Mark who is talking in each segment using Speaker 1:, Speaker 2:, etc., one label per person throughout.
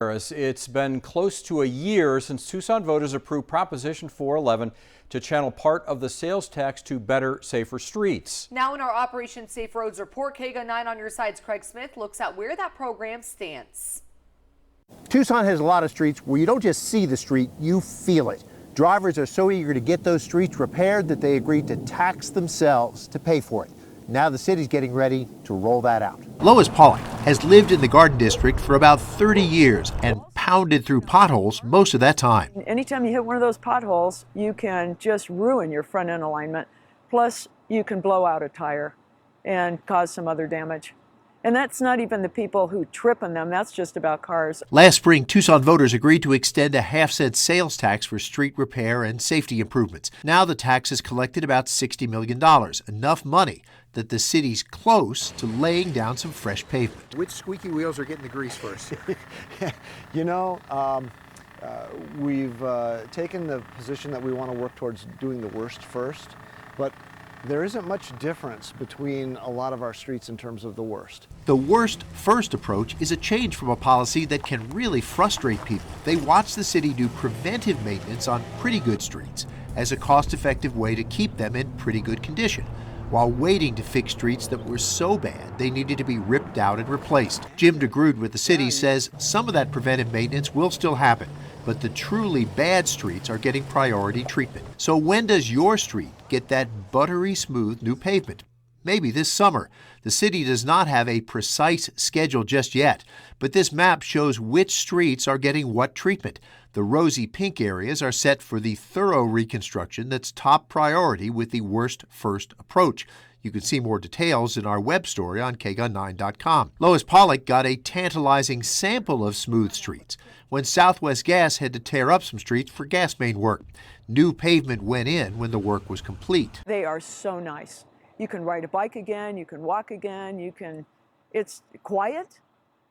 Speaker 1: It's been close to a year since Tucson voters approved Proposition 411 to channel part of the sales tax to better, safer streets.
Speaker 2: Now in our Operation Safe Roads report, KGUN 9 on your side's Craig Smith looks at where that program stands.
Speaker 3: Tucson has a lot of streets where you don't just see the street, you feel it. Drivers are so eager to get those streets repaired that they agreed to tax themselves to pay for it. Now the city's getting ready to roll that out.
Speaker 4: Lois Pollock has lived in the Garden District for about 30 years and pounded through potholes most of that time.
Speaker 5: Anytime you hit one of those potholes, you can just ruin your front end alignment. Plus, you can blow out a tire and cause some other damage. And that's not even the people who trip on them, that's just about cars.
Speaker 4: Last spring, Tucson voters agreed to extend a half-cent sales tax for street repair and safety improvements. Now the tax has collected about $60 million, enough money that the city's close to laying down some fresh pavement.
Speaker 3: Which squeaky wheels are getting the grease first? You know, we've taken the position that we want to work towards doing the worst first, but there isn't much difference between a lot of our streets in terms of the worst.
Speaker 4: The worst first approach is a change from a policy that can really frustrate people. They watch the city do preventive maintenance on pretty good streets as a cost-effective way to keep them in pretty good condition, while waiting to fix streets that were so bad they needed to be ripped out and replaced. Jim DeGrood with the city says some of that preventive maintenance will still happen, but the truly bad streets are getting priority treatment. So when does your street get that buttery smooth new pavement? Maybe this summer. The city does not have a precise schedule just yet, but this map shows which streets are getting what treatment. The rosy pink areas are set for the thorough reconstruction that's top priority with the worst first approach. You can see more details in our web story on kgun9.com. Lois Pollock got a tantalizing sample of smooth streets when Southwest Gas had to tear up some streets for gas main work. New pavement went in when the work was complete.
Speaker 5: They are so nice. You can ride a bike again, you can walk again, it's quiet,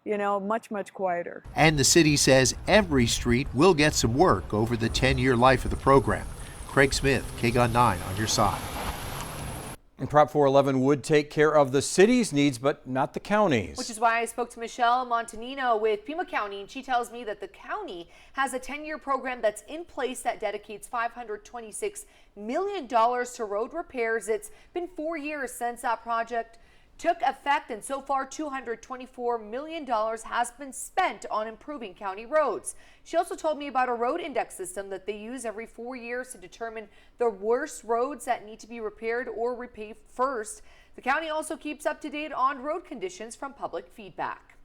Speaker 5: you know, much, much quieter.
Speaker 4: And the city says every street will get some work over the 10-year life of the program. Craig Smith, KGUN 9 on your side.
Speaker 1: And Prop 411 would take care of the city's needs, but not the county's.
Speaker 2: Which is why I spoke to Michelle Montanino with Pima County, and she tells me that the county has a 10-year program that's in place that dedicates $526 million to road repairs. It's been 4 years since that project took effect, and so far $224 million has been spent on improving county roads. She also told me about a road index system that they use every 4 years to determine the worst roads that need to be repaired or repaved first. The county also keeps up to date on road conditions from public feedback.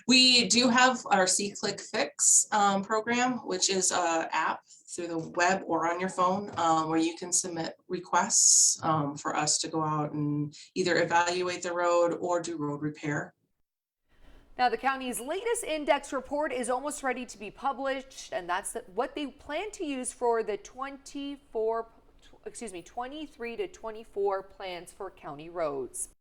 Speaker 6: We do have our C-Click Fix program, which is an app through the web or on your phone where you can submit requests for us to go out and either evaluate the road or do road repair.
Speaker 2: Now, the county's latest index report is almost ready to be published, and that's what they plan to use for the 23 to 24 plans for county roads.